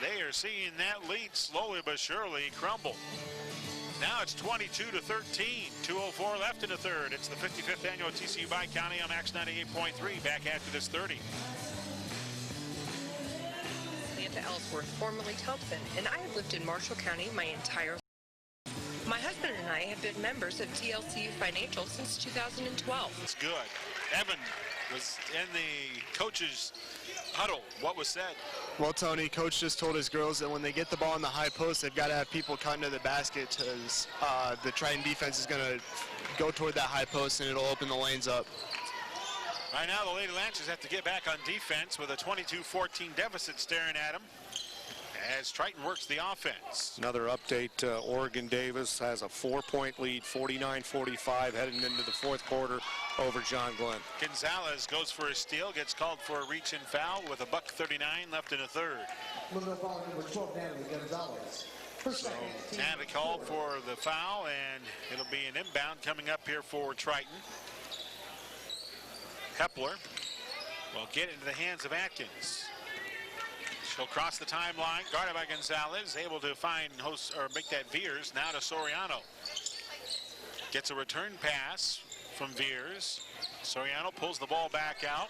they are seeing that lead slowly but surely crumble. Now it's 22-13, 2:04 left in the third. It's the 55th annual TCU Bi-County on Max 98.3. Back after this 30. Samantha Ellsworth, formerly Thompson, and I have lived in Marshall County my entire life. My husband and I have been members of TLCU Financial since 2012. It's good. Evan was in the coach's huddle. What was said? Well, Tony, Coach just told his girls that when they get the ball in the high post, they've got to have people cutting to the basket because the Triton defense is going to go toward that high post and it'll open the lanes up. Right now, the Lady Lancers have to get back on defense with a 22-14 deficit staring at them as Triton works the offense. Another update, Oregon Davis has a 4-point lead, 49-45, heading into the fourth quarter over John Glenn. Gonzalez goes for a steal, gets called for a reach and foul with $1:39 left in the third. Number 12, Natalie Gonzalez. So Natalie called for the foul, and it'll be an inbound coming up here for Triton. Hepler will get into the hands of Atkins. She'll cross the timeline, guarded by Gonzalez, able to find make that Veers. Now to Soriano. Gets a return pass from Veers. Soriano pulls the ball back out.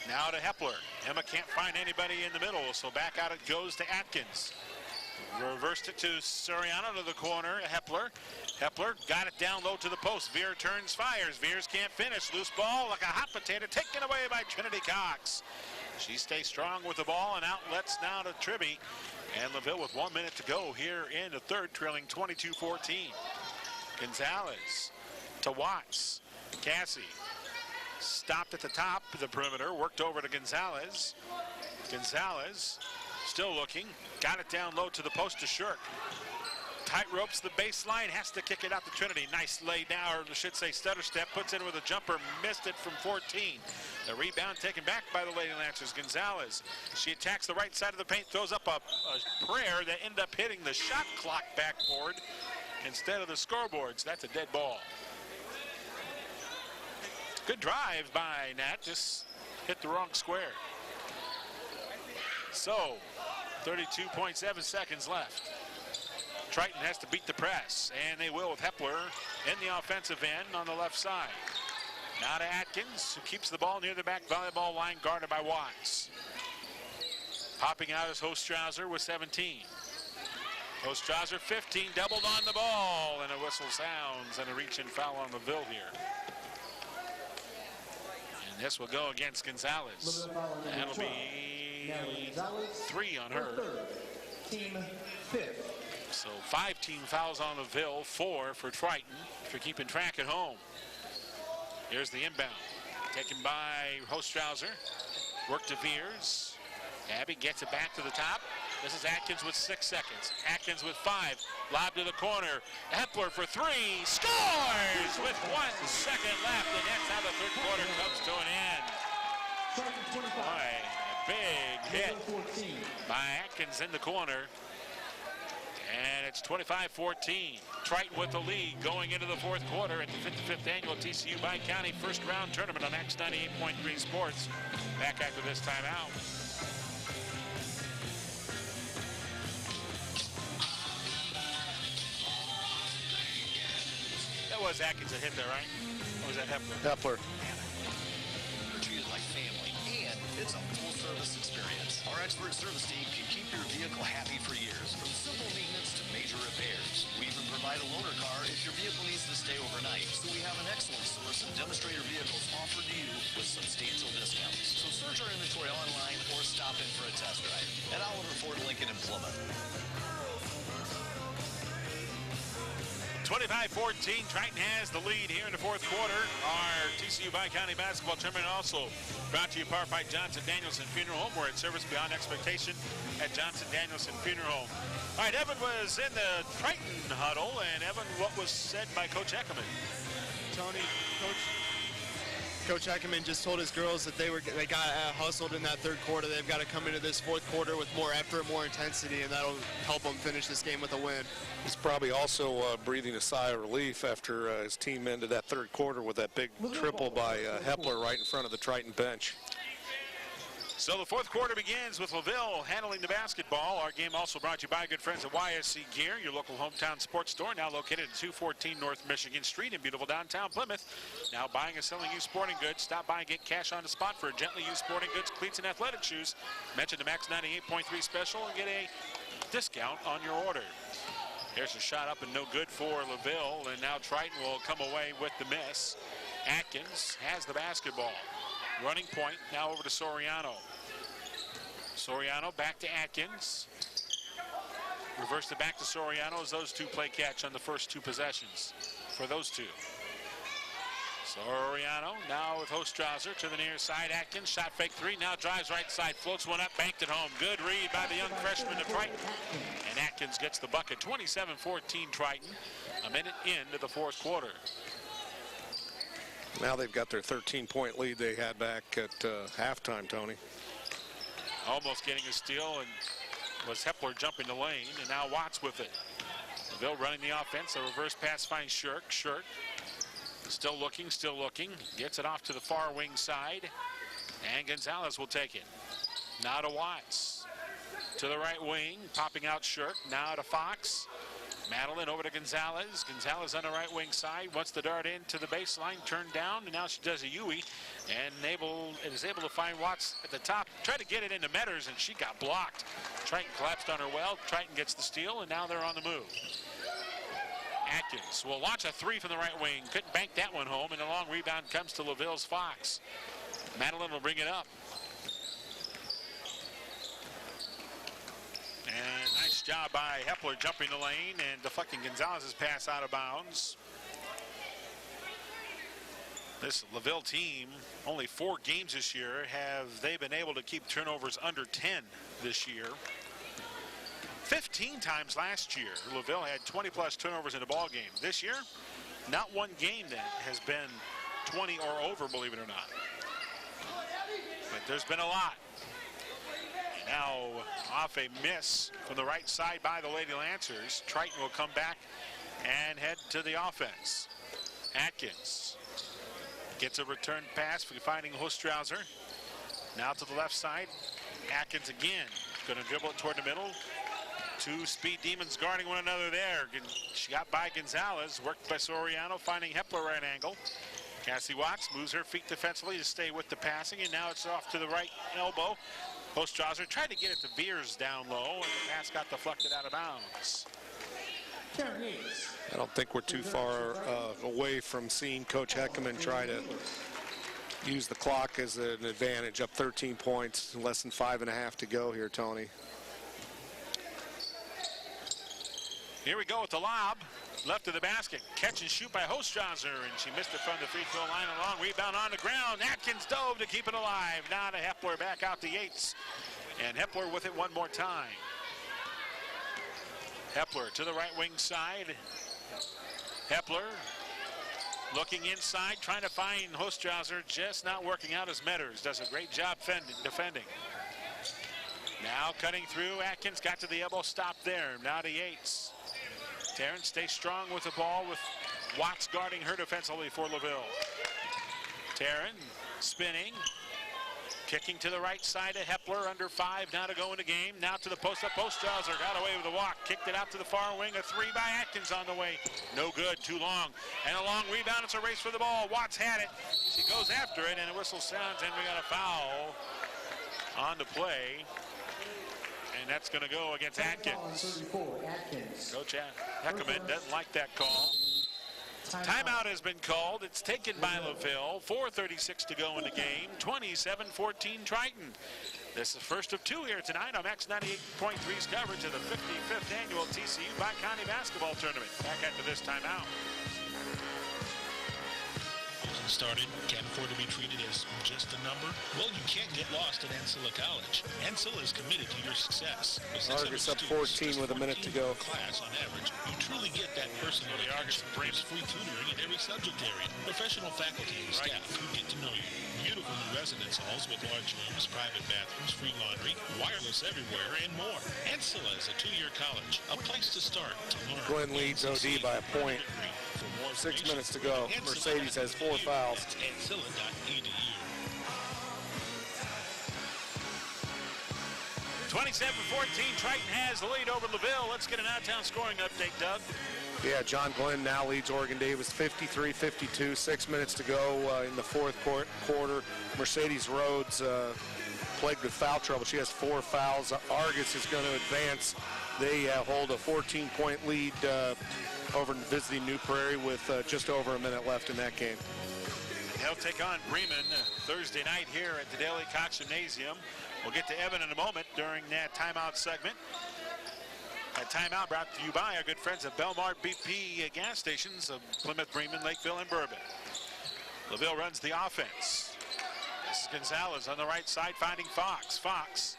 Now to Hepler. Emma can't find anybody in the middle, so back out it goes to Atkins. Reversed it to Soriano to the corner. Hepler got it down low to the post. Veer turns, fires. Veers can't finish. Loose ball like a hot potato taken away by Trinity Cox. She stays strong with the ball and outlets now to Tribby. And LaVille with 1 minute to go here in the third, trailing 22-14. Gonzalez to Watts. Cassie stopped at the top of the perimeter, worked over to Gonzalez. Gonzalez still looking, got it down low to the post to Shirk. Tight ropes the baseline, has to kick it out to Trinity. Nice lay down, or I should say stutter step, puts in with a jumper, missed it from 14. The rebound taken back by the Lady Lancers. Gonzalez, she attacks the right side of the paint, throws up a prayer that ended up hitting the shot clock backboard instead of the scoreboards. That's a dead ball. Good drive by Nat, just hit the wrong square. So, 32.7 seconds left. Triton has to beat the press, and they will with Hepler in the offensive end on the left side. Now to Atkins, who keeps the ball near the back volleyball line, guarded by Watts. Popping out is Hostrauser with 17. Hostrauser 15, doubled on the ball, and a whistle sounds, and a reach and foul on LaVille here. And this will go against Gonzalez. That'll be 3 on her. Team 5th. So 5 team fouls on LaVille, 4 for Triton, for keeping track at home. Here's the inbound, taken by Hostrauser. Work to Veers. Abby gets it back to the top. This is Atkins with 6 seconds. Atkins with 5. Lob to the corner. Hepler for 3. Scores with 1 second left, and that's how the third quarter comes to an end. Boy, a big hit by Atkins in the corner. And it's 25-14. Triton with the lead going into the fourth quarter at the 55th annual TCU Bi-County first round tournament on X 98.3 Sports. Back after this timeout. That was Atkins that hit there, right? Or was that Hepler? Hepler. We're treated like family, and it's a full-service experience. Our expert service team can keep your vehicle happy for years, from simple maintenance to major repairs. We even provide a loaner car if your vehicle needs to stay overnight. So we have an excellent source of demonstrator vehicles offered to you with substantial discounts. So search our inventory online or stop in for a test drive at Oliver Ford Lincoln in Plymouth. 25-14, Triton has the lead here in the fourth quarter. Our TCU Bi-County basketball tournament also brought to you part by Johnson Danielson Funeral Home. We're at service beyond expectation at Johnson Danielson Funeral Home. All right, Evan was in the Triton huddle, and Evan, what was said by Coach Eckerman? Tony, Coach Eckerman just told his girls that they got hustled in that third quarter. They've got to come into this fourth quarter with more effort, more intensity, and that'll help them finish this game with a win. He's probably also breathing a sigh of relief after his team ended that third quarter with that big triple by Hepler right in front of the Triton bench. So the fourth quarter begins with LaVille handling the basketball. Our game also brought to you by good friends at YSC Gear, your local hometown sports store, now located at 214 North Michigan Street in beautiful downtown Plymouth. Now buying and selling used sporting goods. Stop by and get cash on the spot for gently used sporting goods, cleats, and athletic shoes. Mention the Max 98.3 special and get a discount on your order. Here's a shot up and no good for LaVille, and now Triton will come away with the miss. Atkins has the basketball. Running point now over to Soriano. Soriano back to Atkins. Reversed it back to Soriano as those two play catch on the first two possessions for those two. Soriano now with Hostrauser to the near side. Atkins, shot fake three, now drives right side, floats one up, banked it home. Good read by the young freshman of Triton. And Atkins gets the bucket, 27-14 Triton, a minute into the fourth quarter. Now they've got their 13-point lead they had back at halftime, Tony. Almost getting a steal, and was Hepler jumping the lane, and now Watts with it. LaVille running the offense. A reverse pass finds Shirk. Shirk still looking. Gets it off to the far wing side, and Gonzalez will take it. Now to Watts. To the right wing, popping out Shirk. Now to Fox. Madeline over to Gonzalez. Gonzalez on the right wing side. Wants the dart in to the baseline. Turned down, and now she does a Yui. And is able to find Watts at the top. Tried to get it into Metters, and she got blocked. Triton collapsed on her well. Triton gets the steal, and now they're on the move. Atkins will launch a three from the right wing. Couldn't bank that one home, and a long rebound comes to LaVille's Fox. Madeline will bring it up. And nice job by Hepler jumping the lane and deflecting Gonzalez's pass out of bounds. This LaVille team, only 4 games this year, have they been able to keep turnovers under 10 this year. 15 times last year, LaVille had 20-plus turnovers in a ball game. This year, not one game that has been 20 or over, believe it or not. But there's been a lot. Now off a miss from the right side by the Lady Lancers. Triton will come back and head to the offense. Atkins gets a return pass for finding Hostrauser. Now to the left side. Atkins again. Going to dribble it toward the middle. Two speed demons guarding one another there. She got by Gonzalez. Worked by Soriano, finding Hepler right angle. Cassie Watts moves her feet defensively to stay with the passing, and now it's off to the right elbow. Hostrauser tried to get it to Beers down low, and the pass got deflected out of bounds. I don't think we're too far away from seeing Coach Heckerman try to use the clock as an advantage. Up 13 points, less than 5.5 to go here, Tony. Here we go with the lob. Left of the basket. Catch and shoot by Hostrauser, and she missed it from the free throw line. A long rebound on the ground. Atkins dove to keep it alive. Now to Hepler, back out to Yates. And Hepler with it one more time. Hepler to the right wing side. Hepler looking inside, trying to find Hostrauser, just not working out as Metters. Does a great job defending. Now cutting through. Atkins got to the elbow, stop there. Now to Yates. Taryn stays strong with the ball, with Watts guarding her defensively for LaVille. Taryn spinning, kicking to the right side of Hepler, under 5 now to go in the game. Now to the post-up. Hostrauser got away with a walk, kicked it out to the far wing. A three by Atkins on the way. No good, too long. And a long rebound. It's a race for the ball. Watts had it. She goes after it, and a whistle sounds, and we got a foul on the play. And that's going to go against Atkins. Coach Heckerman doesn't like that call. Timeout has been called. It's taken by LaVille. 4:36 to go in the game. 27-14 Triton. This is the first of 2 here tonight on Max 98.3's coverage of the 55th annual TCU Bi-County Basketball Tournament. Back after this timeout. Started, can't afford to be treated as just a number? Well, you can't get lost at Ancilla College. Ancilla is committed to your success. Argus up 14 with a minute to go. Class on average, you truly get that personal Argus brings free tutoring in every subject area. Professional faculty and staff who get to know you. Beautiful new residence halls with large rooms, private bathrooms, free laundry, wireless everywhere, and more. Ancilla is a 2-year college, a place to start to learn. Glenn leads OD by a point. 6 minutes to go. Mercedes has 4 fouls. 27-14, Triton has the lead over LaVille. Let's get an out-of-town scoring update, Doug. Yeah, John Glenn now leads Oregon Davis 53-52, 6 minutes to go in the fourth quarter. Mercedes Rhodes plagued with foul trouble. She has 4 fouls. Argus is going to advance. They hold a 14-point lead over visiting New Prairie with just over a minute left in that game. They'll take on Bremen Thursday night here at the Daily Cox Gymnasium. We'll get to Evan in a moment during that timeout segment. That timeout brought to you by our good friends at Belmar BP gas stations of Plymouth, Bremen, Lakeville, and Bourbon. LaVille runs the offense. This is Gonzalez on the right side finding Fox. Fox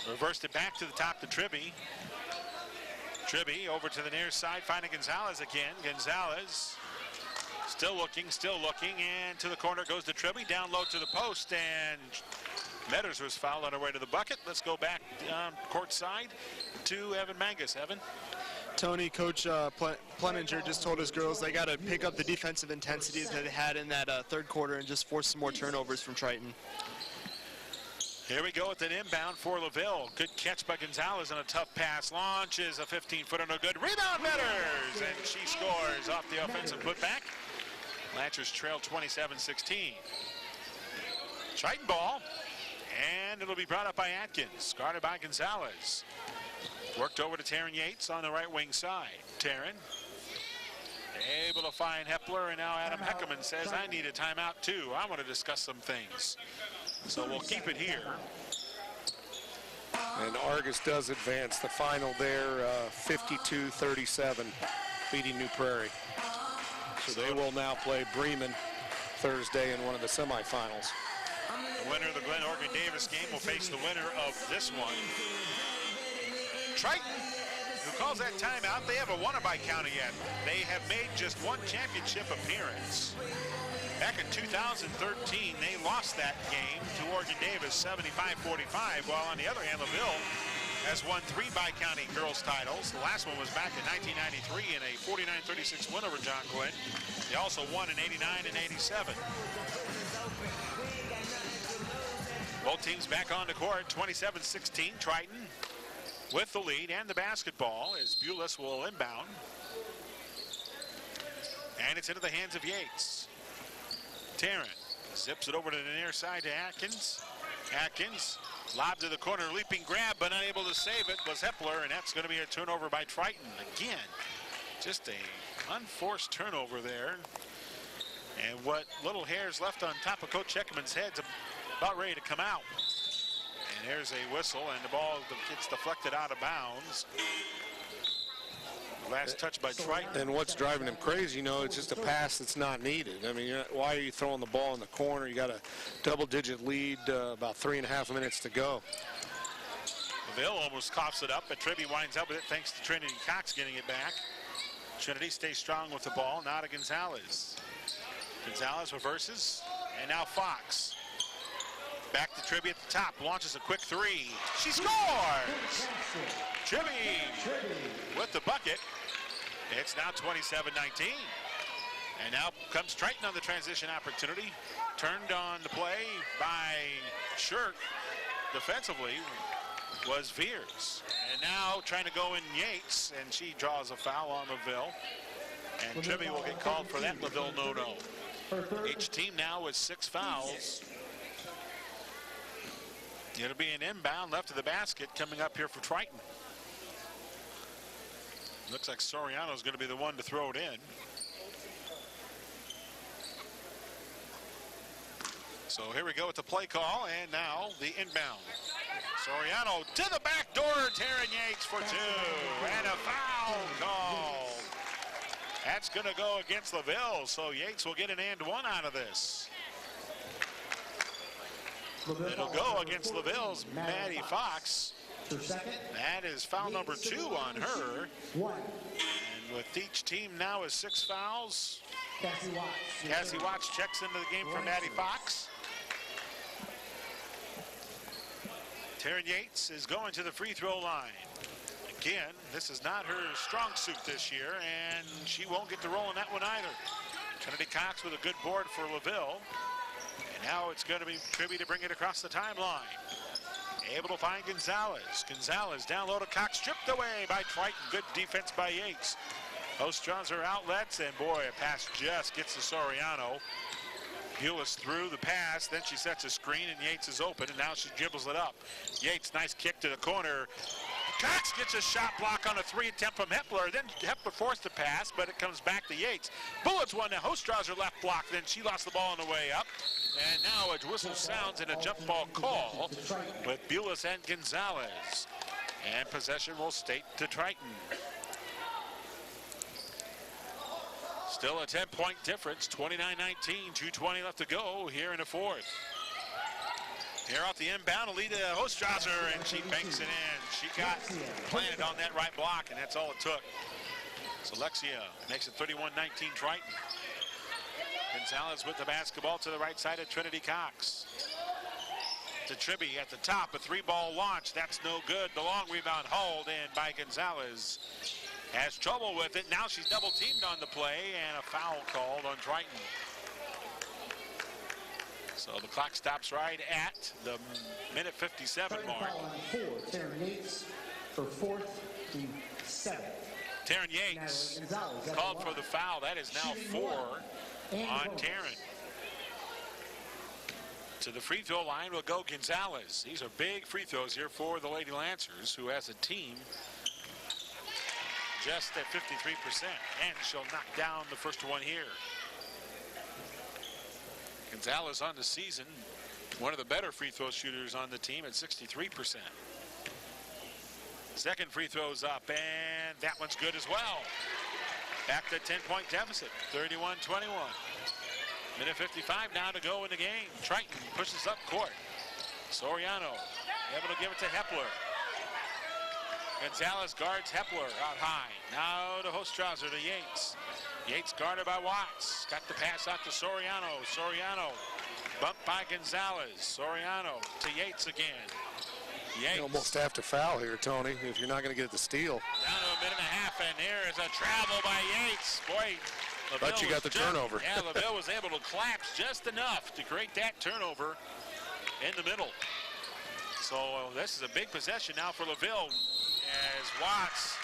reversed it back to the top to Tribby. Tribby over to the near side finding Gonzalez again. Gonzalez still looking, and to the corner goes to Tribby. Down low to the post, and Metters was fouled on her way to the bucket. Let's go back court side to Evan Mangus. Evan? Tony, Coach Pleninger just told his girls they got to pick up the defensive intensity that they had in that third quarter and just force some more turnovers from Triton. Here we go with an inbound for LaVille. Good catch by Gonzalez on a tough pass. Launches a 15-footer, no good. Rebound, Metters! And she scores off the offensive putback. Lancers trail 27-16. Triton ball. And it'll be brought up by Atkins. Guarded by Gonzalez. Worked over to Taryn Yates on the right wing side. Taryn able to find Hepler, and now Adam Heckerman says, I need a timeout too. I want to discuss some things. So we'll keep it here. And Argus does advance. The final there, 52-37, beating New Prairie. So they will now play Bremen Thursday in one of the semifinals. The winner of the Glen Oregon Davis game will face the winner of this one. Triton, who calls that timeout, they haven't won it by county yet. They have made just one championship appearance. Back in 2013, they lost that game to Oregon Davis 75-45, while on the other hand, LaVille has won 3 bi-county girls titles. The last one was back in 1993 in a 49-36 win over John Glenn. They also won in 89 and 87. Both teams back on the court, 27-16. Triton with the lead and the basketball as Bulis will inbound. And it's into the hands of Yates. Taryn zips it over to the near side to Atkins. Atkins, lob to the corner, leaping grab, but unable to save it was Hepler, and that's going to be a turnover by Triton. Again, just a unforced turnover there. And what little hair's left on top of Coach Heckman's head's about ready to come out. And there's a whistle, and the ball gets deflected out of bounds. Last touch by Triton. And what's driving him crazy, you know, it's just a pass that's not needed. I mean, why are you throwing the ball in the corner? You got a double-digit lead, about 3.5 minutes to go. LaVille almost coughs it up, but Tribby winds up with it thanks to Trinity Cox getting it back. Trinity stays strong with the ball, now to Gonzalez. Gonzalez reverses, and now Fox. Back to Tribby at the top, launches a quick 3. She scores! Tribby with the bucket. It's now 27-19. And now comes Triton on the transition opportunity. Turned on the play by Shirk defensively was Veers. And now trying to go in Yates, and she draws a foul on LaVille. And Tribby will get called for that LaVille no-no. Each team now with 6 fouls. It'll be an inbound left of the basket coming up here for Triton. Looks like Soriano's going to be the one to throw it in. So here we go with the play call, and now the inbound. Soriano to the back door, Taryn Yates for 2, and a foul call. That's going to go against LaVille, so Yates will get an and 1 out of this. It'll go against LaVille's Maddie Fox. That is foul number 2 on her. And with each team now with 6 fouls, Cassie Watts checks into the game for Maddie Fox. Taryn Yates is going to the free throw line. Again, this is not her strong suit this year, and she won't get to roll in that one either. Trinity Cox with a good board for LaVille. And now it's going to be Tribby to bring it across the timeline. able to find Gonzalez. Gonzalez down low to Cox, stripped away by Triton. Good defense by Yates. Ostrowser outlets, and boy, a pass just gets to Soriano. Bulis through the pass, then she sets a screen, and Yates is open, and now she dribbles it up. Yates, nice kick to the corner. Cox gets a shot block on a 3 attempt from Hepler. Then Hepler forced the pass, but it comes back to Yates. Bullets one to Ostrowser left block, then she lost the ball on the way up. And now a whistle sounds and a jump ball call with Bulis and Gonzalez. And possession will stay to Triton. Still a 10-point difference, 29-19, 2:20 left to go here in the fourth. Here off the inbound, Alita Ostrowser, and she banks it in. She got planted on that right block, and that's all it took. So Alexia makes it 31-19 Triton. Gonzalez with the basketball to the right side of Trinity Cox. To Tribby at the top, a 3-ball launch. That's no good. The long rebound hauled in by Gonzalez. Has trouble with it. Now she's double teamed on the play, and a foul called on Triton. So the clock stops right at the minute 57 mark. Taryn Yates for 4th and 7. Taryn Yates called for the foul. That is now 4 on Taryn. To the free throw line will go Gonzalez. These are big free throws here for the Lady Lancers, who as a team just at 53%, and she'll knock down the first one here. Gonzalez on the season, one of the better free throw shooters on the team at 63%. Second free throw's up, and that one's good as well. Back to 10-point deficit, 31-21. Minute 55 now to go in the game. Triton pushes up court. Soriano able to give it to Hepler. Gonzalez guards Hepler out high. Now to Ostrowser to Yates. Yates guarded by Watts. Got the pass out to Soriano. Soriano bumped by Gonzalez. Soriano to Yates again. Yates. You almost have to foul here, Tony, if you're not going to get the steal. Down to a minute and a half, and there is a travel by Yates. Boy, but you got the turnover. Yeah, LaVille was able to collapse just enough to create that turnover in the middle. So this is a big possession now for LaVille, as Watts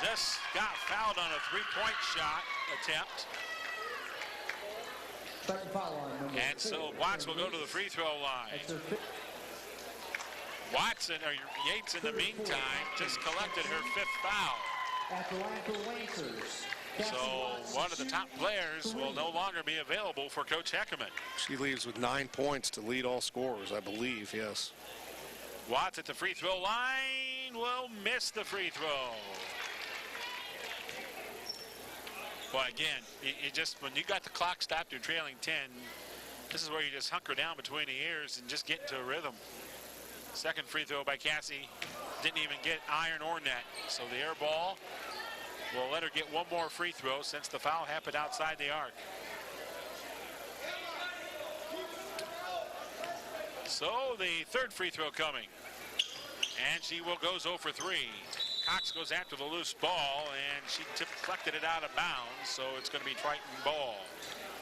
just got fouled on a 3-point shot attempt. And so Watts will go to the free throw line. Watson, or Yates in the meantime, just collected her 5th foul. So one of the top players will no longer be available for Coach Heckerman. She leaves with 9 points to lead all scorers, I believe, yes. Watts at the free throw line will miss the free throw. Well, again, it just, when you got the clock stopped, you're trailing 10, this is where you just hunker down between the ears and just get into a rhythm. Second free throw by Cassie. Didn't even get iron or net. So the air ball will let her get one more free throw since the foul happened outside the arc. So the third free throw coming. And she goes 0 for 3. Cox goes after the loose ball, and she deflected it out of bounds, so it's going to be Triton ball.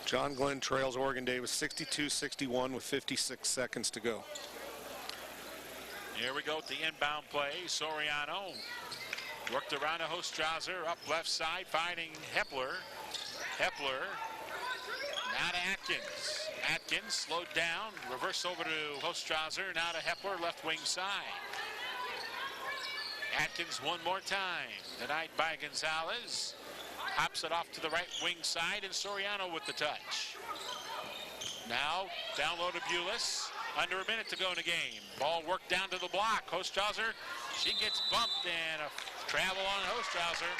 John Glenn trails Oregon Davis 62-61 with 56 seconds to go. Here we go with the inbound play. Soriano worked around to Ostrowser, up left side, finding Hepler. Hepler now to Atkins. Atkins slowed down, reverse over to Ostrowser, now to Hepler, left wing side. Atkins one more time, denied by Gonzalez. Hops it off to the right wing side, and Soriano with the touch. Now, down low to Bulis. Under a minute to go in the game. Ball worked down to the block. Ostrowser, she gets bumped, and a travel on Ostrowser.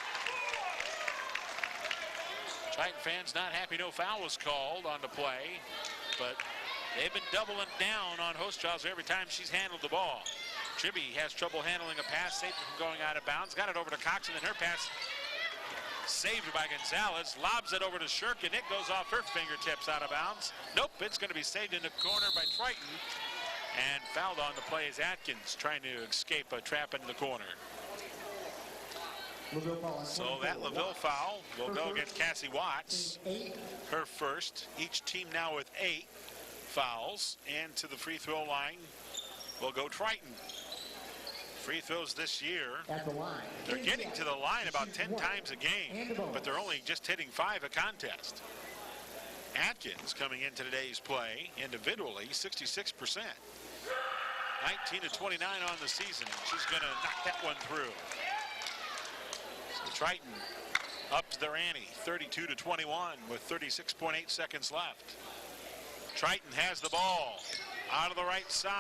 Triton fans not happy no foul was called on the play, but they've been doubling down on Ostrowser every time she's handled the ball. Tribby has trouble handling a pass, saved it from going out of bounds. Got it over to Cox, and then her pass saved by Gonzalez. Lobs it over to Shirk, and it goes off her fingertips out of bounds. Nope, it's going to be saved in the corner by Triton. And fouled on the play is Atkins, trying to escape a trap in the corner. So that LaVille foul will go against Cassie Watts. Her first. Each team now with 8 fouls. And to the free throw line will go Triton. Free throws this year, At the line. they're getting to the line about 10 times a game, but they're only just hitting 5 a contest. Atkins coming into today's play individually 66%. 19 to 29 on the season. She's going to knock that one through. So Triton ups their ante 32 to 21 with 36.8 seconds left. Triton has the ball out of the right side.